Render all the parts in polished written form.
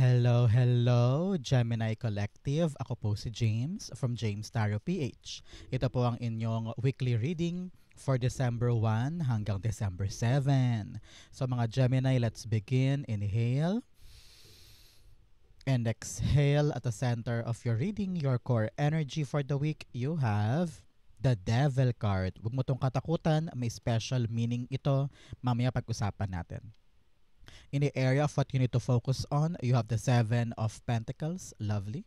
Hello, hello, Gemini Collective. Ako po si James from James Tarot PH. Ito po ang inyong weekly reading for December 1 hanggang December 7. So mga Gemini, let's begin. Inhale and exhale. At the center of your reading, your core energy for the week, you have the Devil card. Huwag mo itong katakutan, may special meaning ito. Mamaya pag-usapan natin. In the area of what you need to focus on, you have the Seven of Pentacles. Lovely.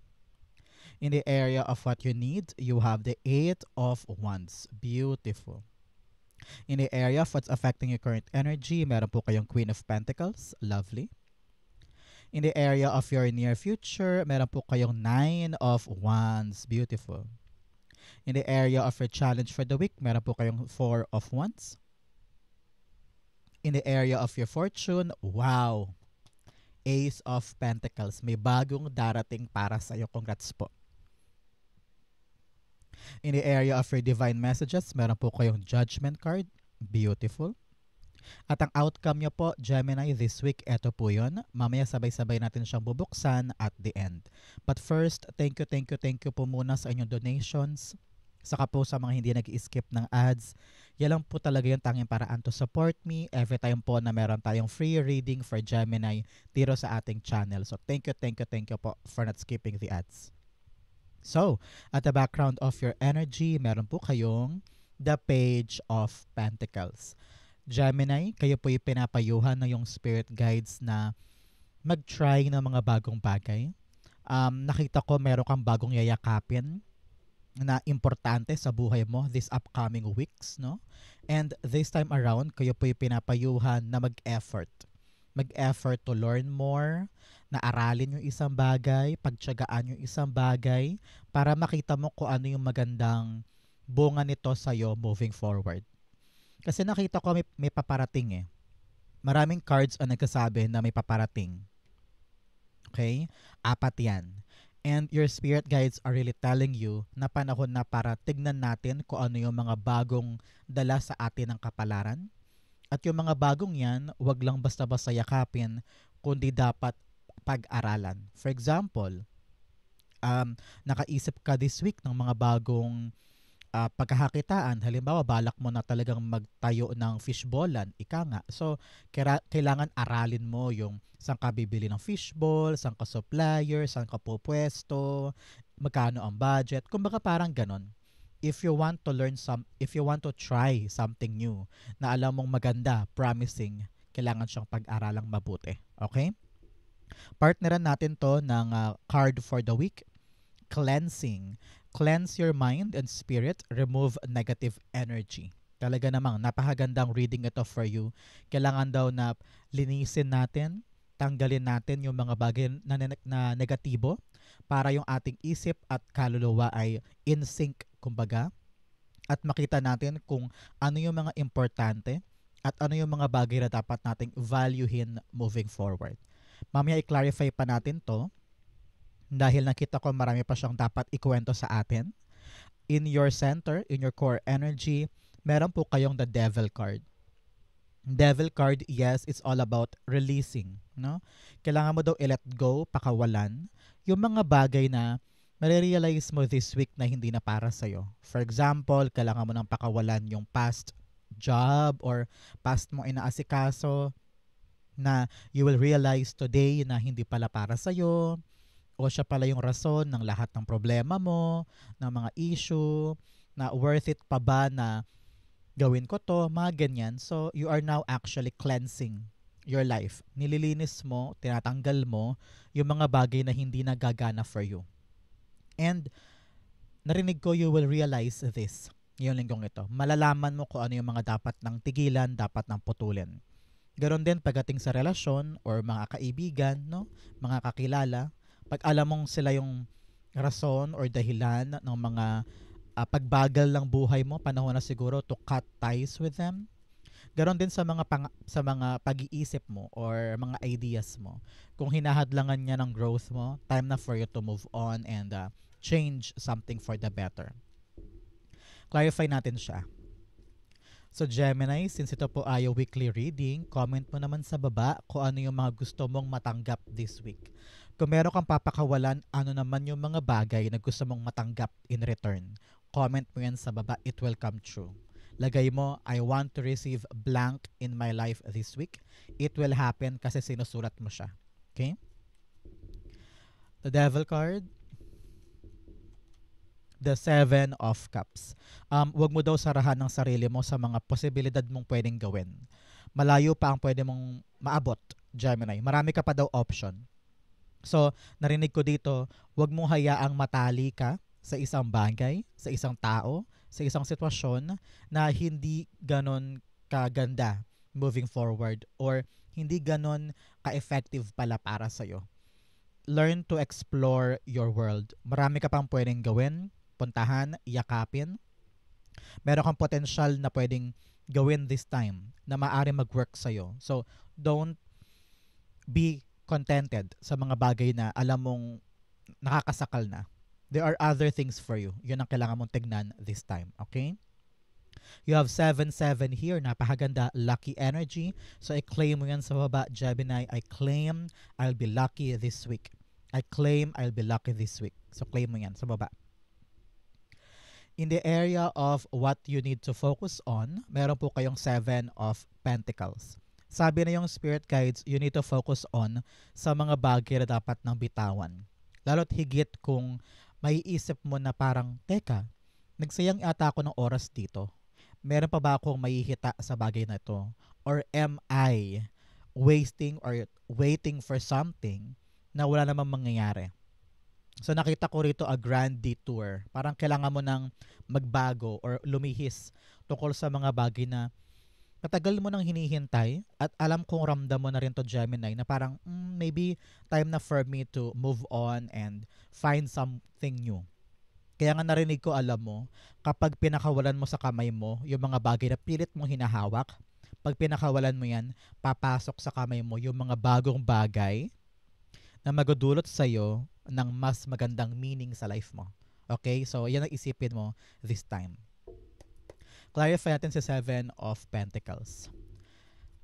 In the area of what you need, you have the Eight of Wands. Beautiful. In the area of what's affecting your current energy, meron po kayong Queen of Pentacles. Lovely. In the area of your near future, meron po kayong Nine of Wands. Beautiful. In the area of your challenge for the week, meron po kayong Four of Wands. In the area of your fortune, wow, Ace of Pentacles. May bagong darating para sa iyo. Congrats po. In the area of your divine messages, meron po kayong Judgment card. Beautiful. At ang outcome nyo po, Gemini, this week, eto po yun. Mamaya sabay-sabay natin siyang bubuksan at the end. But first, thank you po muna sa inyong donations. Saka po sa mga hindi nag-skip ng ads. Yan lang po talaga yung tanging paraan to support me every time po na meron tayong free reading for Gemini dito sa ating channel. So thank you po for not skipping the ads. So, at the background of your energy, meron po kayong the Page of Pentacles. Gemini, kayo po yung pinapayuhan na yung spirit guides na mag-try ng mga bagong bagay. Nakita ko meron kang bagong yayakapin na importante sa buhay mo this upcoming weeks, no? And this time around, kayo po yung pinapayuhan na mag-effort. Mag-effort to learn more, na aralin yung isang bagay, pagtiyagaan yung isang bagay, para makita mo kung ano yung magandang bunga nito sa'yo moving forward. Kasi nakita ko may paparating eh. Maraming cards ang nagsasabi na may paparating. Okay? 4 yan. And your spirit guides are really telling you na panahon na para tignan natin kung ano yung mga bagong dala sa atin ng kapalaran. At yung mga bagong yan, wag lang basta-basta yakapin, kundi dapat pag-aralan. For example, nakaisip ka this week ng mga bagong pagkakakitaan. Halimbawa, balak mo na talagang magtayo ng fishballan, ika nga. So, kailangan aralin mo yung saan ka bibili ng fishball, saan ka supplier, saan ka pupwesto, magkano ang budget. Kumbaga parang ganon. If you want to try something new na alam mong maganda, promising, kailangan siyang pag-aralang mabuti. Okay? Partneran natin to ng card for the week, cleansing. Cleanse your mind and spirit, remove negative energy. Talaga namang napakagandang reading ito for you. Kailangan daw na linisin natin, tanggalin natin yung mga bagay na negatibo para yung ating isip at kaluluwa ay in sync, kumbaga. At makita natin kung ano yung mga importante at ano yung mga bagay na dapat nating valuehin moving forward. Mamaya i-clarify pa natin to dahil nakita ko marami pa siyang dapat ikuwento sa atin. In your center, in your core energy, meron po kayong the Devil card. Devil card, yes, it's all about releasing, no? Kailangan mo daw i-let go, pakawalan yung mga bagay na marirealize mo this week na hindi na para sa'yo. For example, kailangan mo nang pakawalan yung past job or past mong inaasikaso na you will realize today na hindi pala para sa'yo, o siya pala yung rason ng lahat ng problema mo, ng mga issue, na worth it pa ba na gawin ko to, mga ganyan. So, you are now actually cleansing your life. Nililinis mo, tinatanggal mo yung mga bagay na hindi nagagana for you. And, narinig ko you will realize this, yung linggong ito. Malalaman mo kung ano yung mga dapat ng tigilan, dapat ng putulin. Ganon din pagdating sa relasyon or mga kaibigan, no? Mga kakilala. Pag alam mong sila yung rason or dahilan ng mga pagbagal ng buhay mo, panahon na siguro to cut ties with them. Ganon din sa mga pag-iisip mo or mga ideas mo. Kung hinahadlangan niya ng growth mo, time na for you to move on and change something for the better. Clarify natin siya. So Gemini, since ito po ay weekly reading, comment mo naman sa baba kung ano yung mga gusto mong matanggap this week. Kung meron kang papakawalan, ano naman yung mga bagay na gusto mong matanggap in return? Comment mo yan sa baba, it will come true. Lagay mo, I want to receive blank in my life this week. It will happen kasi sinusulat mo siya. Okay? The Devil card, the Seven of Cups. Wag mo daw sarahan ng sarili mo sa mga posibilidad mong pwedeng gawin. Malayo pa ang pwede mong maabot, Gemini. Marami ka pa daw option. So, narinig ko dito, wag mong hayaang matali ka sa isang bagay, sa isang tao, sa isang sitwasyon na hindi ganon kaganda moving forward or hindi ganon ka-effective pala para sa'yo. Learn to explore your world. Marami ka pang pwedeng gawin, puntahan, yakapin. Meron kang potential na pwedeng gawin this time na maaari mag-work sa'yo. So, don't be contented sa mga bagay na alam mong nakakasakal na. There are other things for you. Yun ang kailangan mong tignan this time. Okay? You have 7-7 here. Napakaganda. Lucky energy. So, i-claim mo yan sa baba, Gemini. I claim I'll be lucky this week. I claim I'll be lucky this week. So, claim mo yan sa baba. In the area of what you need to focus on, meron po kayong 7 of Pentacles. Sabi na yung spirit guides, you need to focus on sa mga bagay na dapat nang bitawan. Lalo't higit kung maiisip mo na parang, teka, nagsayang ata ako ng oras dito. Meron pa ba akong maihita sa bagay na ito? Or am I wasting or waiting for something na wala namang mangyayari? So nakita ko rito a grand detour. Parang kailangan mo nang magbago or lumihis tungkol sa mga bagay na matagal mo nang hinihintay at alam kong ramdam mo na rin to, Gemini, na parang maybe time na for me to move on and find something new. Kaya nga narinig ko, alam mo, kapag pinakawalan mo sa kamay mo yung mga bagay na pilit mong hinahawak, pag pinakawalan mo yan, papasok sa kamay mo yung mga bagong bagay na magudulot sa'yo ng mas magandang meaning sa life mo. Okay? So, yan ang isipin mo this time. Clarify natin si 7 of Pentacles.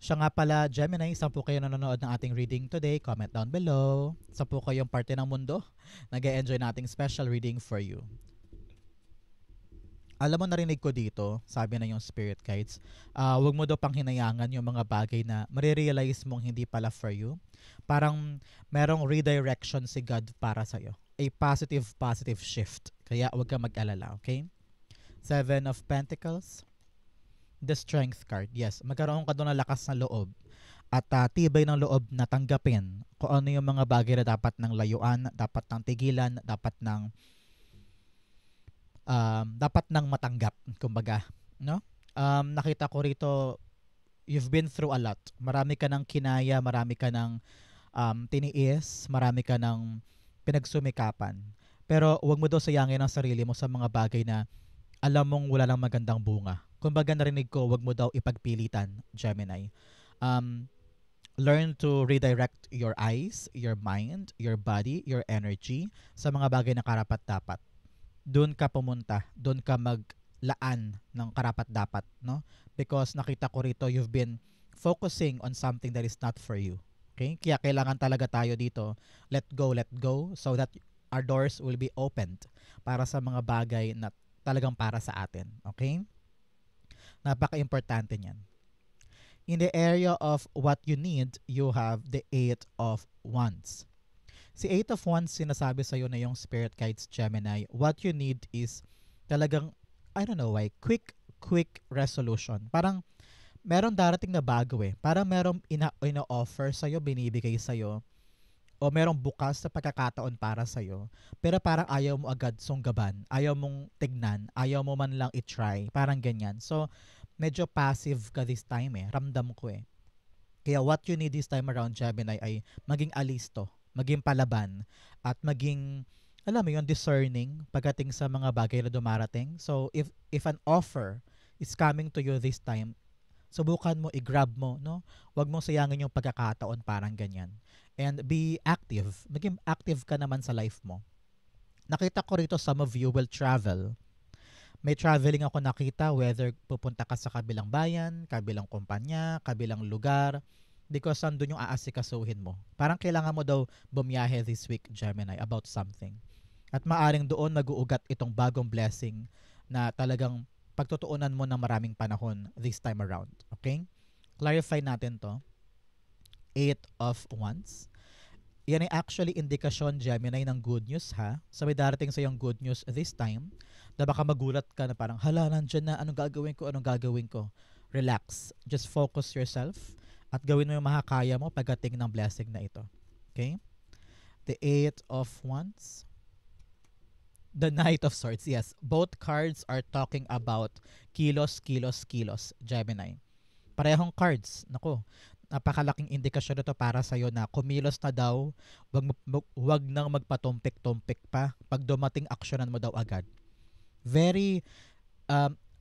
Siya nga pala, Gemini, saan po kayo nanonood ng ating reading today? Comment down below. Saan po kayong parte ng mundo? Nag-e-enjoy nating special reading for you. Alam mo, narinig ko dito, sabi na yung spirit guides, wag mo daw pang hinayangan yung mga bagay na marirealize mong hindi pala for you. Parang merong redirection si God para sa'yo. A positive shift. Kaya wag kang mag-alala, okay? 7 of Pentacles. The Strength card. Yes, magkaroon ka doon ng lakas na loob at tibay ng loob na tanggapin kung ano yung mga bagay na dapat nang layuan, dapat nang tigilan, dapat nang matanggap, kumbaga, no? Nakita ko rito, you've been through a lot. Marami ka nang kinaya, marami ka nang tiniis, marami ka nang pinagsumikapan. Pero wag mo daw sayangin ang sarili mo sa mga bagay na alam mong wala lang magandang bunga. Kumbaga narinig ko, wag mo daw ipagpilitan, Gemini. Learn to redirect your eyes, your mind, your body, your energy sa mga bagay na karapat-dapat. Doon ka pumunta, doon ka maglaan ng karapat-dapat, no? Because nakita ko rito, you've been focusing on something that is not for you. Okay? Kaya kailangan talaga tayo dito, let go, so that our doors will be opened para sa mga bagay na talagang para sa atin. Okay? Napaka-importante niyan. In the area of what you need, you have the 8 of Wands. Si 8 of Wands, sinasabi sa'yo na yung spirit guides, Gemini, what you need is talagang, I don't know why, quick resolution. Parang meron darating na bago eh. Parang merong ina-offer sa'yo, binibigay sa'yo, o merong bukas sa pagkakataon para sa'yo, pero parang ayaw mo agad sunggaban, ayaw mong tignan, ayaw mo man lang i-try, parang ganyan. So, medyo passive ka this time eh, ramdam ko eh. Kaya what you need this time around, Gemini, ay maging alisto, maging palaban, at maging, alam mo yun, discerning pagdating sa mga bagay na dumarating. So, if an offer is coming to you this time, subukan mo, i-grab mo, no? Huwag mong sayangin yung pagkakataon, parang ganyan. And be active. Maging active ka naman sa life mo. Nakita ko rito, some of you will travel. May traveling ako nakita, whether pupunta ka sa kabilang bayan, kabilang kumpanya, kabilang lugar. because nandun yung aasikasuhin mo. Parang kailangan mo daw bumiyahe this week, Gemini, about something. At maaring doon mag-uugat itong bagong blessing na talagang pagtutuunan mo ng maraming panahon this time around. Okay? Clarify natin to. Eight of Wands. Yan ay actually indikasyon, Gemini, ng good news ha. So may darating sa yung good news this time na baka magulat ka na parang, hala, nandyan na, anong gagawin ko? Relax. Just focus yourself at gawin mo yung makakaya mo pagdating ng blessing na ito. Okay? The Eight of Wands. The Knight of Swords. Yes, both cards are talking about kilos, Gemini. Parehong cards. Nako, napakalaking indikasyon ito para sa'yo na kumilos na daw, wag nang magpatumpik-tumpik pa. Pag dumating, aksyonan mo daw agad. Very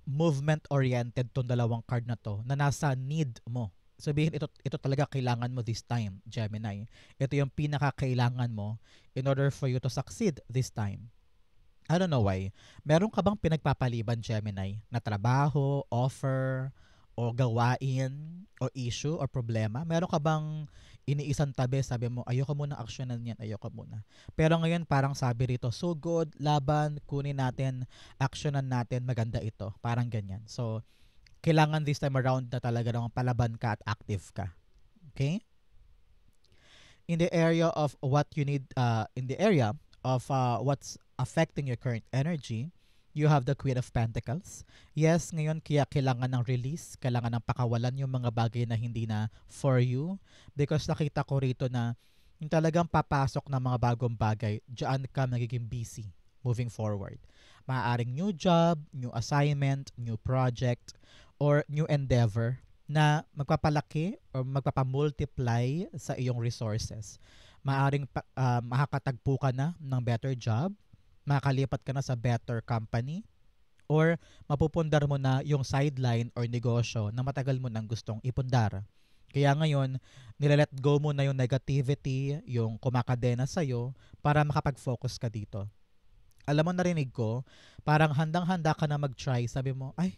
movement-oriented tong dalawang card na to na nasa need mo. Sabihin, ito talaga kailangan mo this time, Gemini. Ito yung pinaka-kailangan mo in order for you to succeed this time. I don't know why. Meron ka bang pinagpapaliban, Gemini, na trabaho, offer, o gawain, o issue, or problema? Meron ka bang iniisang tabi, sabi mo, ayoko muna aksyonan yan, ayoko muna. Pero ngayon, parang sabi rito, so good, laban, kunin natin, aksyonan natin, maganda ito. Parang ganyan. So, kailangan this time around na talaga naman palaban ka at active ka. Okay? In the area of what you need, what's affecting your current energy, you have the Queen of Pentacles. Yes, ngayon kaya kailangan ng release, kailangan ng pakawalan yung mga bagay na hindi na for you. Because nakita ko rito na yung talagang papasok ng mga bagong bagay, diyan ka magiging busy moving forward. Maaaring new job, new assignment, new project, or new endeavor na magpapalaki or magpapamultiply sa iyong resources. Maaaring makakatagpo ka na ng better job, makakalipat ka na sa better company, or mapupundar mo na yung sideline or negosyo na matagal mo nang gustong ipundar. Kaya ngayon, nilalet go mo na yung negativity, yung kumakadena sa'yo para makapag-focus ka dito. Alam mo, narinig ko, parang handang-handa ka na mag-try. Sabi mo, ay,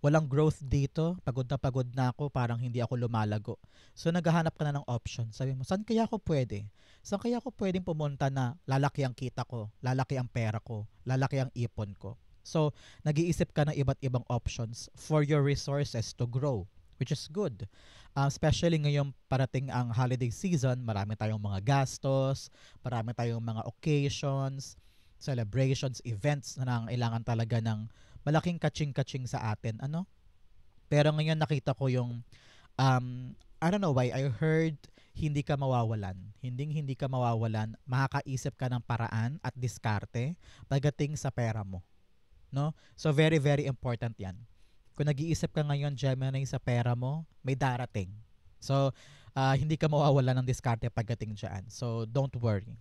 walang growth dito, pagod na ako, parang hindi ako lumalago. So naghahanap ka na ng option. Sabi mo, saan kaya ako pwede? Saan kaya ako pwedeng pumunta na lalaki ang kita ko, lalaki ang pera ko, lalaki ang ipon ko? So nag-iisip ka ng iba't ibang options for your resources to grow, which is good. Especially ngayong parating ang holiday season, marami tayong mga gastos, marami tayong mga occasions, celebrations, events na nangailangan talaga ng malaking kaching-kaching sa atin, ano? Pero ngayon nakita ko yung, I don't know why, I heard hindi ka mawawalan. Hindi ka mawawalan, makakaisip ka ng paraan at diskarte pagdating sa pera mo. No? So very, very important yan. Kung nag-iisip ka ngayon, Gemini, sa pera mo, may darating. So, hindi ka mawawalan ng diskarte pagdating dyan. So, don't worry.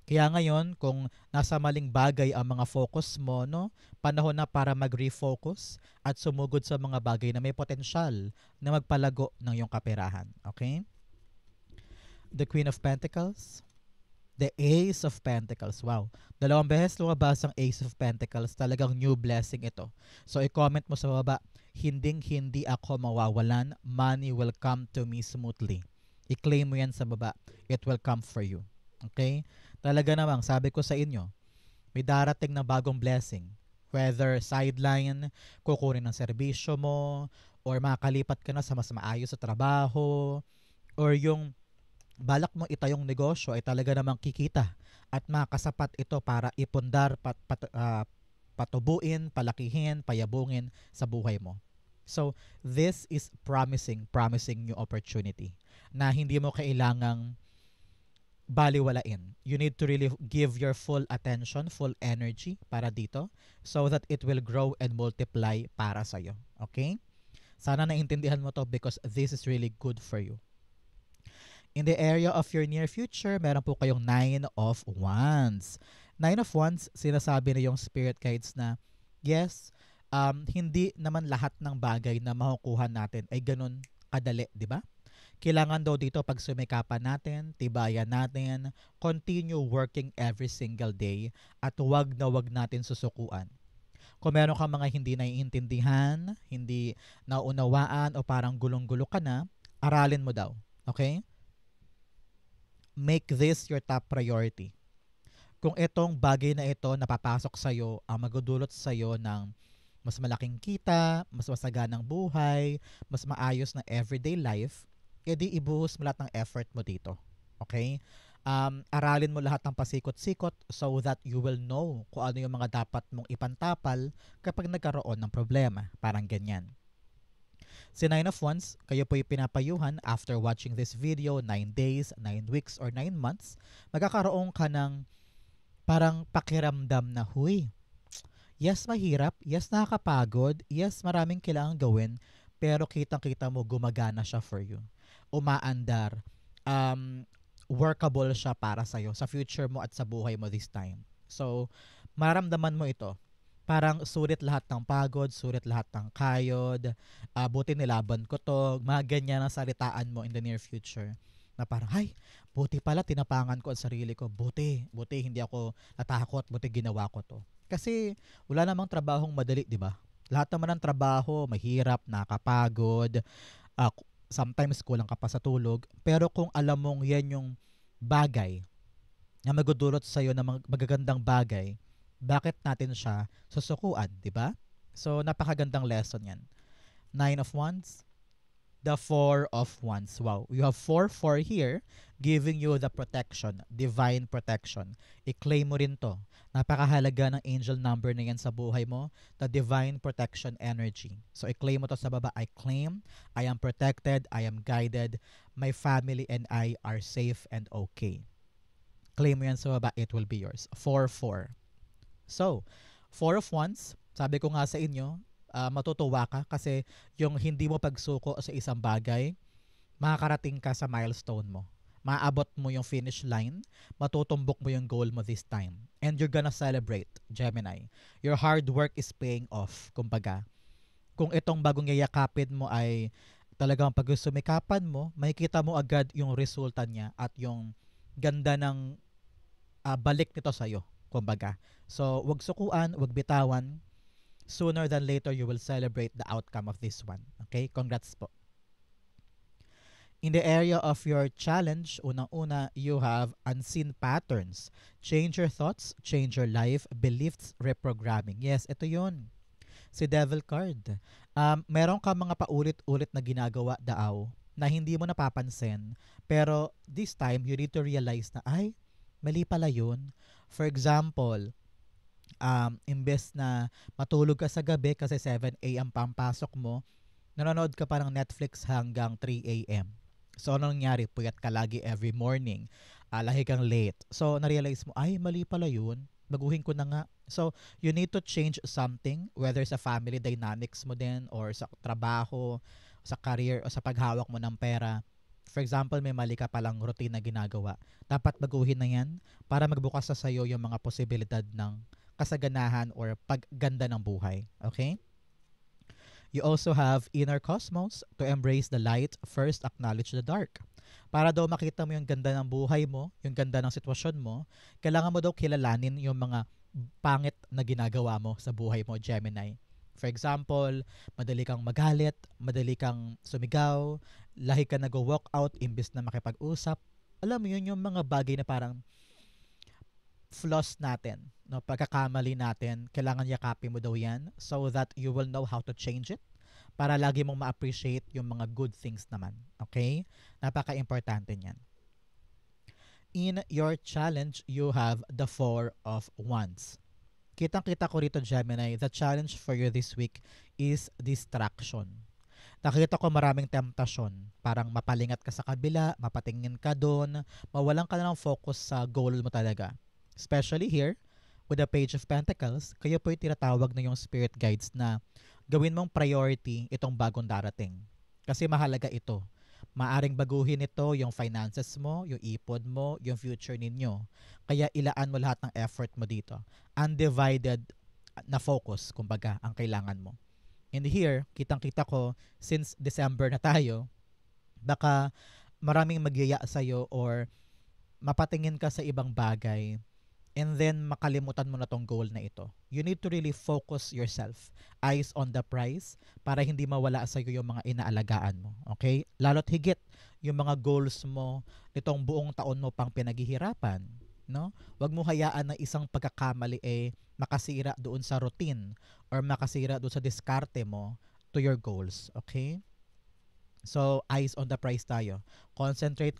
Kaya ngayon, kung nasa maling bagay ang mga focus mo, no, panahon na para mag-refocus at sumugod sa mga bagay na may potensyal na magpalago ng iyong kaperahan. Okay? The Queen of Pentacles, the Ace of Pentacles. Wow. 2 beses lumabas ang Ace of Pentacles. Talagang new blessing ito. So, i-comment mo sa baba, hindi ako mawawalan. Money will come to me smoothly. I-claim mo yan sa baba. It will come for you. Okay? Talaga namang, sabi ko sa inyo, may darating na bagong blessing. Whether sideline, kukunin ng serbisyo mo, or makakalipat ka na sa mas maayos sa trabaho, or yung balak mo itayong negosyo ay talaga namang kikita at makasapat ito para ipundar, patubuin, palakihin, payabungin sa buhay mo. So, this is promising new opportunity na hindi mo kailangang baliwalain. You need to really give your full attention, full energy para dito so that it will grow and multiply para sa'yo. Okay? Sana naintindihan mo to because this is really good for you. In the area of your near future, meron po kayong 9 of Wands. 9 of Wands, sinasabi na yung spirit guides na, yes, hindi naman lahat ng bagay na makukuha natin ay ganun kadali, di ba? Kailangan daw dito pag sumikapan natin, tibayan natin, continue working every single day at wag natin susukuan. Kung meron kang mga hindi naiintindihan, hindi naunawaan o parang gulong-gulo ka na, aralin mo daw. Okay? Make this your top priority. Kung itong bagay na ito napapasok sa'yo ang magdudulot sa'yo ng mas malaking kita, mas masaganang buhay, mas maayos na everyday life, edi ibuhos mo lahat ng effort mo dito. Okay? Aralin mo lahat ng pasikot-sikot so that you will know kung ano yung mga dapat mong ipantapal kapag nagkaroon ng problema. Parang ganyan. Si Nine of Wands, kayo po'y pinapayuhan after watching this video 9 days, 9 weeks, or 9 months, magkakaroon ka ng parang pakiramdam na, huy, yes, mahirap. Yes, nakakapagod. Yes, maraming kailangan gawin. Pero kitang-kita mo, gumagana siya for you. Umaandar. Workable siya para sa'yo, sa future mo at sa buhay mo this time. So, maramdaman mo ito. Parang sulit lahat ng pagod, sulit lahat ng kayod, buti nilaban ko to, mga ganyan ang salitaan mo in the near future. Na parang, ay, buti pala tinapangan ko ang sarili ko. Buti hindi ako natakot, buti ginawa ko to. Kasi wala namang trabahong madali, di ba? Lahat naman ng trabaho, mahirap, nakakapagod, sometimes kulang ka pa sa tulog. Pero kung alam mong yan yung bagay na magdudulot sa'yo ng magagandang bagay, bakit natin siya susukuan, di ba? So, napakagandang lesson yan. Nine of Wands, the Four of Wands. Wow, you have 4-4 here, giving you the protection, divine protection. I-claim mo rin to. Napakahalaga ng angel number na yan sa buhay mo, the divine protection energy. So, i-claim mo to sa baba. I claim, I am protected, I am guided, my family and I are safe and okay. Claim mo yan sa baba, it will be yours. 4-4. So, Four of Wands, sabi ko nga sa inyo, matutuwa ka kasi yung hindi mo pagsuko sa isang bagay, makakarating ka sa milestone mo. Maabot mo yung finish line, matutumbok mo yung goal mo this time. And you're gonna celebrate, Gemini. Your hard work is paying off, kumbaga. Kung itong bagong yayakapin mo ay talagang pagsumikapan mo, makikita mo agad yung resulta niya at yung ganda ng balik nito sa'yo, kumbaga. So, wag sukuan, wag bitawan. Sooner than later, you will celebrate the outcome of this one. Okay? Congrats po. In the area of your challenge, unang-una, you have unseen patterns. Change your thoughts, change your life, beliefs, reprogramming. Yes, ito yun. Si Devil card. Meron ka mga paulit-ulit na ginagawa daaw na hindi mo napapansin. Pero this time, you need to realize na, ay, mali pala yun. For example, imbes na matulog ka sa gabi kasi 7 a.m. pa ang pasok mo, nanonood ka pa ng Netflix hanggang 3 a.m. So, ano nangyari? Puyat ka lagi every morning. Lahi kang late. So, narealize mo, ay, mali pala yun. Baguhin ko na nga. So, you need to change something, whether sa family dynamics mo din, or sa trabaho, sa career, o sa paghawak mo ng pera. For example, may mali ka palang routine na ginagawa. Dapat baguhin na yan para magbukas sa sayo yung mga posibilidad ng kasaganahan or pagganda ng buhay. Okay? You also have inner cosmos, to embrace the light, first acknowledge the dark. Para daw makita mo yung ganda ng buhay mo, yung ganda ng sitwasyon mo, kailangan mo daw kilalanin yung mga pangit na ginagawa mo sa buhay mo, Gemini. For example, madali kang magalit, madali kang sumigaw, lahi ka nag-walk out imbis na makipag-usap. Alam mo yun, yung mga bagay na parang flaws natin, no, pagkakamali natin, kailangan yakapin mo daw yan so that you will know how to change it para lagi mong ma-appreciate yung mga good things naman. Okay? Napaka-importante niyan. In your challenge, you have the Four of Wands. Kitang-kita ko rito, Gemini, the challenge for you this week is distraction. Nakita ko maraming temptasyon. Parang mapalingat ka sa kabila, mapatingin ka doon, mawalan ka na ng focus sa goal mo talaga. Especially here, with the Page of Pentacles, kayo po yung tinatawag na yung spirit guides na gawin mong priority itong bagong darating. Kasi mahalaga ito. Maaring baguhin ito yung finances mo, yung ipon mo, yung future ninyo. Kaya ilaan mo lahat ng effort mo dito. Undivided na focus, kumbaga, ang kailangan mo. And here, kitang-kita ko, since December na tayo, baka maraming magyaya sa'yo or mapatingin ka sa ibang bagay and then makalimutan mo na tong goal na ito. You need to really focus yourself. Eyes on the prize para hindi mawala sa iyo yung mga inaalagaan mo. Okay? Lalo't higit yung mga goals mo nitong buong taon mo pang pinaghihirapan. No? Huwag mo hayaan na isang pagkakamali makasira doon sa routine or makasira doon sa diskarte mo to your goals. Okay? So, eyes on the prize tayo. Concentrate,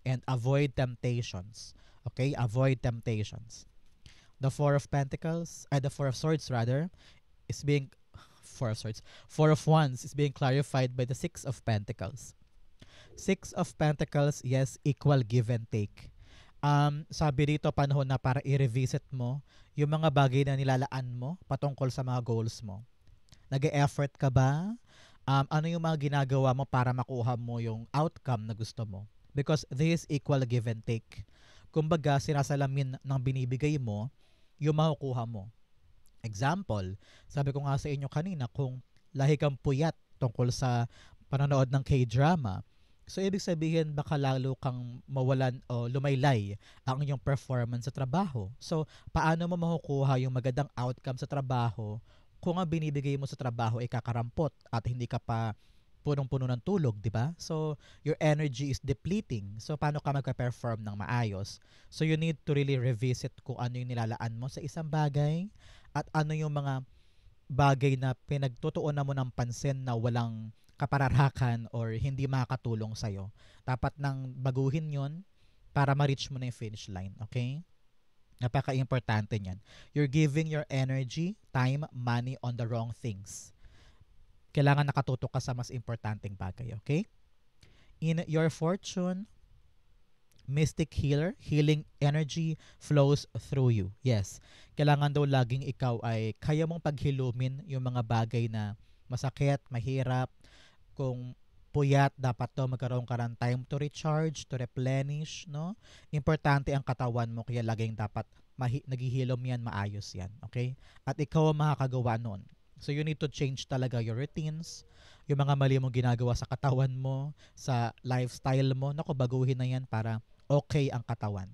and avoid temptations. Okay? Avoid temptations. The Four of Swords rather, is being, Four of Swords, Four of Wands is being clarified by the Six of Pentacles. Six of Pentacles, yes, equal give and take. Sabi dito, panahon na para i-revisit mo yung mga bagay na nilalaan mo patungkol sa mga goals mo. Nag-e-effort ka ba? Ano yung mga ginagawa mo para makuha mo yung outcome na gusto mo? Because this is equal give and take. Kumbaga, sinasalamin ng binibigay mo yung makukuha mo. Example, sabi ko nga sa inyo kanina, kung lahi kang puyat tungkol sa panonood ng K-drama, so ibig sabihin baka lalo kang mawalan o lumaylay ang iyong performance sa trabaho. So, paano mo makukuha yung magandang outcome sa trabaho kung ang binibigay mo sa trabaho ay kakarampot at hindi ka pa punong-puno ng tulog, di ba? So, your energy is depleting. So, paano ka magka-perform ng maayos? So, you need to really revisit kung ano yung nilalaan mo sa isang bagay at ano yung mga bagay na pinagtutuunan mo ng pansin na walang kapararakan or hindi makakatulong sa'yo. Dapat nang baguhin yon para ma-reach mo na yung finish line. Okay? Napaka-importante niyan. You're giving your energy, time, money on the wrong things. Kailangan nakatutok ka sa mas importanteng bagay, okay? In your fortune, mystic healer, healing energy flows through you. Yes, kailangan daw laging ikaw ay kaya mong paghilumin yung mga bagay na masakit, mahirap. Kung puyat, dapat to magkaroon ka ng time to recharge, to replenish, no? Importante ang katawan mo, kaya laging dapat naghihilom yan, maayos yan, okay? At ikaw ang makakagawa nun. So you need to change talaga your routines, yung mga mali mong ginagawa sa katawan mo, sa lifestyle mo. Naku, baguhin na yan para okay ang katawan.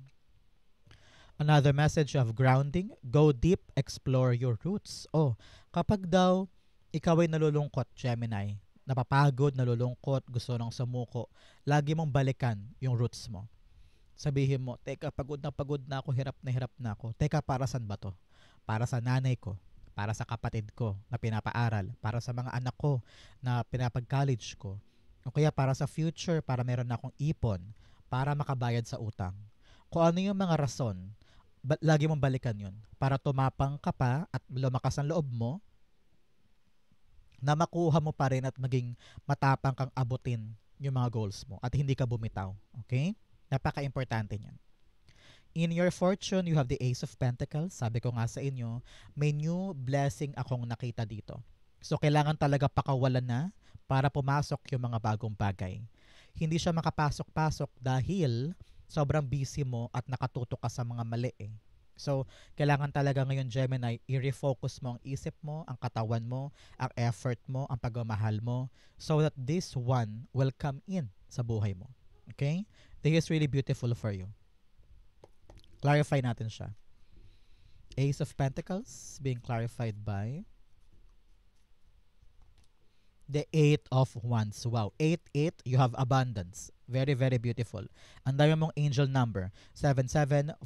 Another message of grounding, go deep, explore your roots. Oh, kapag daw ikaw ay nalulungkot, Gemini, napapagod, nalulungkot, gusto nang sumuko, lagi mong balikan yung roots mo. Sabihin mo, teka, pagod na ako, hirap na ako. Teka, para saan ba to? Para sa nanay ko, para sa kapatid ko na pinapaaral, para sa mga anak ko na pinapag-college ko, o kaya para sa future, para meron na akong ipon, para makabayad sa utang. Kung ano yung mga rason, lagi mong balikan yun para tumapang ka pa at lumakas ang loob mo na makuha mo pa rin at maging matapang kang abutin yung mga goals mo at hindi ka bumitaw. Okay? Napaka-importante niyan. In your fortune, you have the Ace of Pentacles. Sabi ko nga sa inyo, may new blessing akong nakita dito. So, kailangan talaga pakawalan na para pumasok yung mga bagong bagay. Hindi siya makapasok-pasok dahil sobrang busy mo at nakatutok ka sa mga mali eh. So, kailangan talaga ngayon, Gemini, i-refocus mo ang isip mo, ang katawan mo, ang effort mo, ang pagmamahal mo so that this one will come in sa buhay mo. Okay? This is really beautiful for you. Clarify natin siya. Ace of Pentacles being clarified by the Eight of Wands. Wow. 8-8, you have abundance. Very, very beautiful. Ang dami mong angel number. 774488.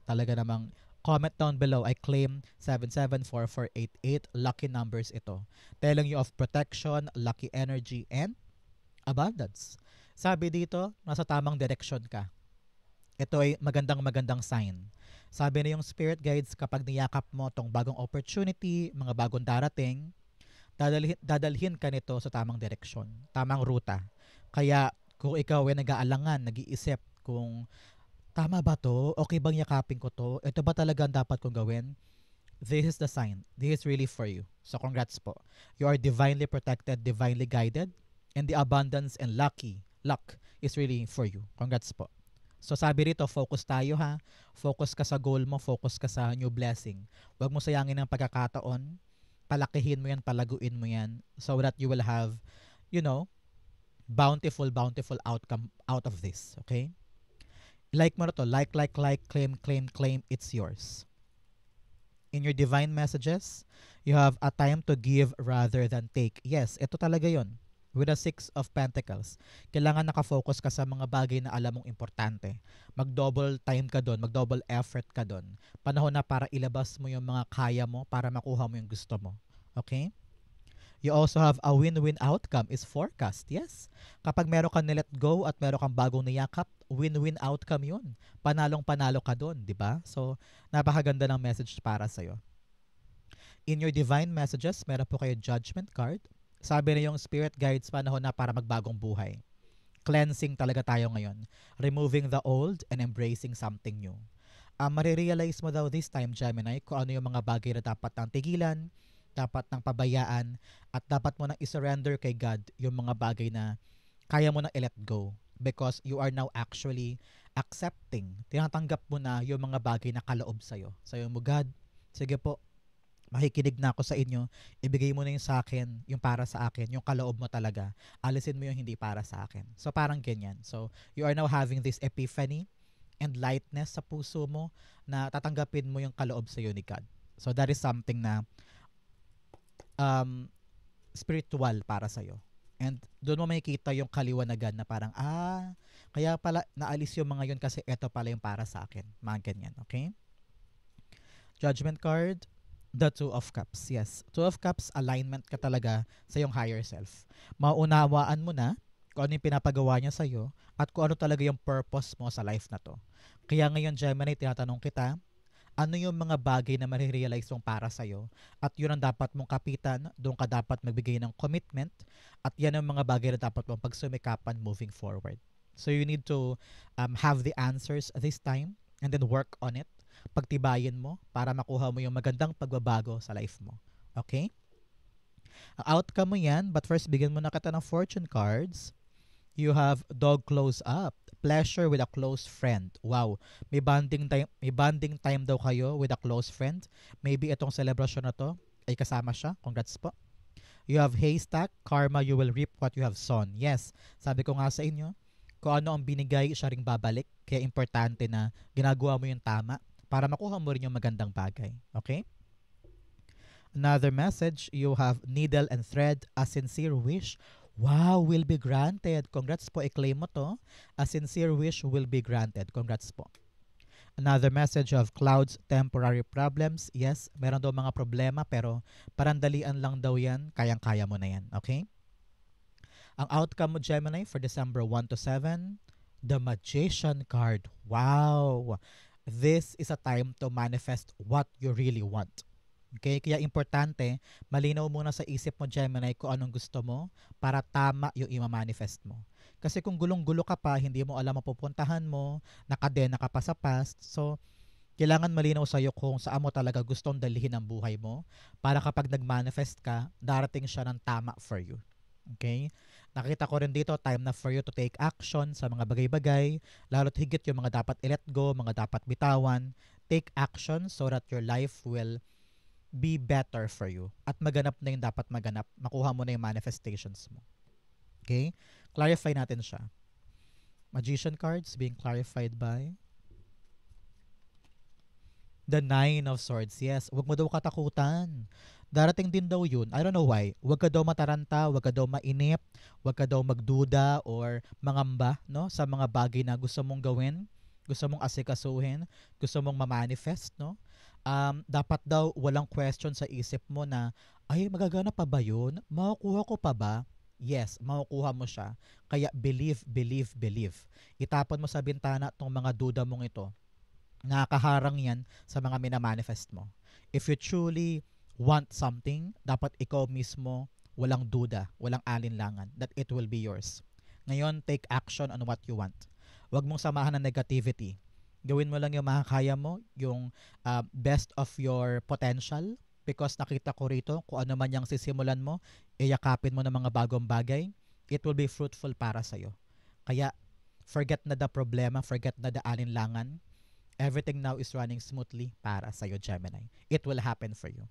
Talaga namang comment down below. I claim 774488. Lucky numbers ito. Telling you of protection, lucky energy, and abundance. Sabi dito, nasa tamang direksyon ka. Ito ay magandang sign. Sabi na yung spirit guides, kapag niyakap mo tong bagong opportunity, mga bagong darating, dadalhin ka nito sa tamang direksyon, tamang ruta. Kaya kung ikaw ay nag-aalangan, nag-iisip kung tama ba to? Okay bang yakapin ko to? Ito ba talaga ang dapat kong gawin? This is the sign. This is really for you. So congrats po. You are divinely protected, divinely guided, and the abundance and luck is really for you. Congrats po. So sabi rito, focus tayo ha. Focus ka sa goal mo, focus ka sa new blessing. Huwag mo sayangin ang pagkakataon. Palakihin mo yan, palaguin mo yan so that you will have, bountiful outcome out of this. Okay? Like mo na to, like, claim, it's yours. In your divine messages, you have a time to give rather than take. Yes, ito talaga yon. With the Six of Pentacles, kailangan nakafocus ka sa mga bagay na alam mong importante. Mag-double time ka doon, mag-double effort ka doon. Panahon na para ilabas mo yung mga kaya mo para makuha mo yung gusto mo. Okay? You also have a win-win outcome is forecast. Yes. Kapag meron kang nilet go at meron kang bagong niyakap, win-win outcome yun. Panalong-panalo ka doon, di ba? So, napakaganda ng message para sa'yo. In your divine messages, meron po kayo judgment card. Sabi na yung spirit guides, panahon na para magbagong buhay. Cleansing talaga tayo ngayon. Removing the old and embracing something new. Marirealize mo daw this time, Gemini, kung ano yung mga bagay na dapat nang tigilan, dapat nang pabayaan, at dapat mo nang isurrender kay God yung mga bagay na kaya mo nang i-let go. Because you are now actually accepting, tinatanggap mo na yung mga bagay na kaloob sa'yo. Sa'yo mo, God, sige po, makikinig na ako sa inyo, ibigay mo na yung sa akin, yung para sa akin, yung kaloob mo talaga. Alisin mo yung hindi para sa akin. So parang ganyan. So you are now having this epiphany and lightness sa puso mo na tatanggapin mo yung kaloob sa iyo ni God. So that is something na spiritual para sa iyo. And doon mo makikita yung kaliwanagan na parang, kaya pala naalis yung mga yun kasi eto pala yung para sa akin. Mga ganyan, okay? Judgment card, the Two of Cups. Yes, Two of Cups, alignment ka talaga sa yung higher self. Maunawaan mo na kung ano yung pinapagawa niya sa'yo at kung ano talaga yung purpose mo sa life na to. Kaya ngayon, Gemini, tinatanong kita, ano yung mga bagay na marirealize mong para sa'yo at yun ang dapat mong kapitan, doon ka dapat magbigay ng commitment at yan ang mga bagay na dapat mong pagsumikapan moving forward. So you need to have the answers this time and then work on it. Pagtibayin mo para makuha mo yung magandang pagbabago sa life mo. Okay? Ang outcome mo yan, but first bigyan mo na kita ng fortune cards. You have dog close up. Pleasure with a close friend. Wow. May bonding time daw kayo with a close friend. Maybe itong celebration na to ay kasama siya. Congrats po. You have haystack. Karma, you will reap what you have sown. Yes. Sabi ko nga sa inyo, kung ano ang binigay, siya ring babalik. Kaya importante na ginagawa mo yung tama para makuha mo rin yung magandang bagay. Okay? Another message, you have needle and thread, a sincere wish. Wow, will be granted. Congrats po, i-claim mo to. A sincere wish will be granted. Congrats po. Another message of clouds, temporary problems. Yes, meron daw mga problema pero parandalian lang daw yan. Kayang-kaya mo na yan. Okay? Ang outcome mo, Gemini, for December 1 to 7, the Magician card. Wow! This is a time to manifest what you really want. Okay? Kaya importante, malinaw muna sa isip mo, Gemini, kung anong gusto mo para tama yung ima-manifest mo. Kasi kung gulong-gulo ka pa, hindi mo alam ang pupuntahan mo, nakadena ka pa sa past, so kailangan malinaw sa'yo kung saan mo talaga gustong dalhin ang buhay mo para kapag nag-manifest ka, darating siya ng tama for you. Okay? Nakita ko rin dito, time na for you to take action sa mga bagay-bagay, lalo't higit yung mga dapat i-let go, mga dapat bitawan. Take action so that your life will be better for you. At maganap na yung dapat maganap. Makuha mo na yung manifestations mo. Okay? Clarify natin siya. Magician cards being clarified by the Nine of Swords. Yes, huwag mo daw katakutan. Darating din daw yun. I don't know why. Huwag ka daw mataranta, huwag ka daw mainip, huwag ka daw magduda or mangamba, no, sa mga bagay na gusto mong gawin, gusto mong asikasuhin, gusto mong ma-manifest, no? Dapat daw walang question sa isip mo na, ay, magagana pa ba yun? Makukuha ko pa ba? Yes, makukuha mo siya. Kaya believe, believe, believe. Itapon mo sa bintana tong mga duda mong ito. Nakakaharang yan sa mga minamanifest mo. If you truly want something, dapat ikaw mismo walang duda, walang alinlangan that it will be yours. Ngayon, take action on what you want. Huwag mong samahan ng negativity. Gawin mo lang yung makakaya mo, yung best of your potential, because nakita ko rito kung ano man yung sisimulan mo, iyakapin mo ng mga bagong bagay, it will be fruitful para sa'yo. Kaya, forget na the problema, forget na the alinlangan. Everything now is running smoothly para sa'yo, Gemini. It will happen for you.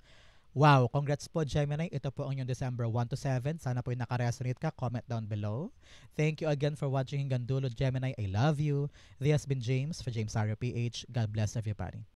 Wow, congrats po Gemini. Ito po ang inyong December 1 to 7. Sana po yung nakaresonate ka. Comment down below. Thank you again for watching hanggang dulo Gemini. I love you. This has been James for James Ario PH. God bless everybody.